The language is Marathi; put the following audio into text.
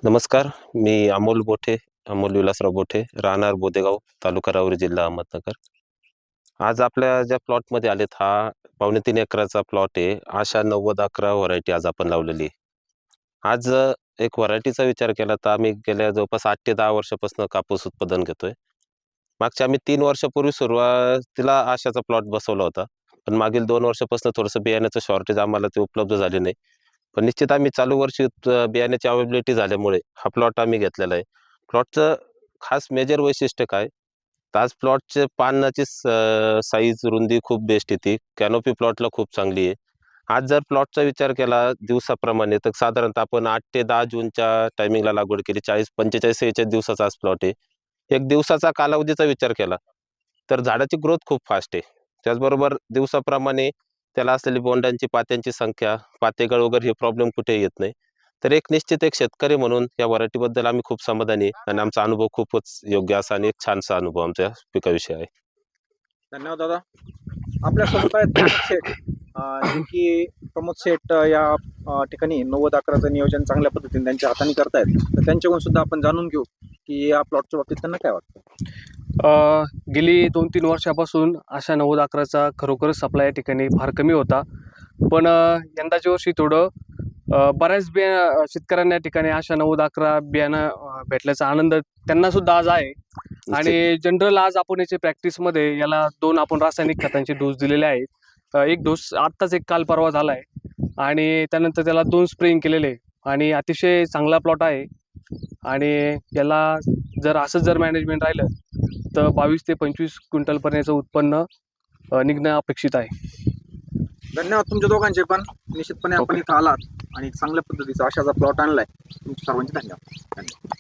नमस्कार. मी अमोल बोठे, अमोल विलासराव बोठे, राहणार बोदेगाव, तालुका राहुरी, जिल्हा अहमदनगर. आज आपल्या ज्या प्लॉटमध्ये आलेत, हा पावणे 3 एकराचा प्लॉट आहे. आशा 90-11 व्हरायटी आज आपण लावलेली आहे. आज एक व्हरायटीचा विचार केला तर आम्ही गेल्या जवळपास 8 ते 10 वर्षापासून कापूस उत्पादन घेतोय. मागच्या आम्ही 3 वर्षापूर्वी सुरुवातीला आशाचा प्लॉट बसवला होता. पण मागील 2 वर्षापासून थोडंसं बियाण्याचं शॉर्टेज आम्हाला ते उपलब्ध झाले नाही. पण निश्चित आम्ही चालू वर्षी बियाण्याची अवेलेबिलिटी झाल्यामुळे हा प्लॉट आम्ही घेतलेला आहे. प्लॉटचं खास मेजर वैशिष्ट्य काय? तर आज प्लॉटचे पानाची साईज, रुंदी खूप बेस्ट येते. कॅनोपी प्लॉटला खूप चांगली आहे. आज जर प्लॉटचा विचार केला दिवसाप्रमाणे, तर साधारणतः आपण 8 ते 10 जूनच्या टायमिंगला लागवड केली. 40, 45, 46 दिवसाचा आज प्लॉट आहे. एक दिवसाचा कालावधीचा विचार केला, तर झाडाची ग्रोथ खूप फास्ट आहे. त्याचबरोबर दिवसाप्रमाणे त्याला असलेली बोंडांची, पात्यांची संख्या, पातेगळ वगैरे हे प्रॉब्लेम कुठेही येत नाही. तर एक निश्चित एक शेतकरी म्हणून या व्हरायटीबद्दल आम्ही खूप समाधानी आहे आणि आमचा अनुभव खूपच योग्य असा आणि एक छानसा अनुभव आमच्या पिकाविषयी आहे. धन्यवाद दादा. आपल्यासोबत आहेत प्रमोद शेठ, जे की प्रमोद शेठ या ठिकाणी 90-11चं नियोजन चांगल्या पद्धतीने त्यांच्या हाताने करतायत. तर त्यांच्याकडून सुद्धा आपण जाणून घेऊ की या प्लॉटच्या बाबतीत त्यांना काय वाटतं. गेली 2-3 वर्षापासून अशा 90-11चा खरोखरच सप्लाय या ठिकाणी फार कमी होता. पण यंदाच्या वर्षी थोडं बऱ्याच शेतकऱ्यांना या ठिकाणी अशा 90-11 बियाणं भेटल्याचा आनंद त्यांना सुद्धा आज आहे. आणि जनरल आज आपण याच्या प्रॅक्टिसमध्ये याला 2 आपण रासायनिक खतांचे डोस दिलेले आहेत. एक डोस आत्ताच एक काल परवा झाला आहे आणि त्यानंतर त्याला 2 स्प्रेइंग केलेले आणि अतिशय चांगला प्लॉट आहे. आणि याला जर असंच जर मॅनेजमेंट राहिलं तर 22 ते 25 क्विंटलपर्यंतचं उत्पन्न निघणं अपेक्षित आहे. धन्यवाद तुमच्या दोघांचे पण. निश्चितपणे आपण ओके. इथं आलात आणि चांगल्या पद्धतीचा अशाचा प्लॉट आणलाय. तुमच्या सर्वांचे धन्यवाद.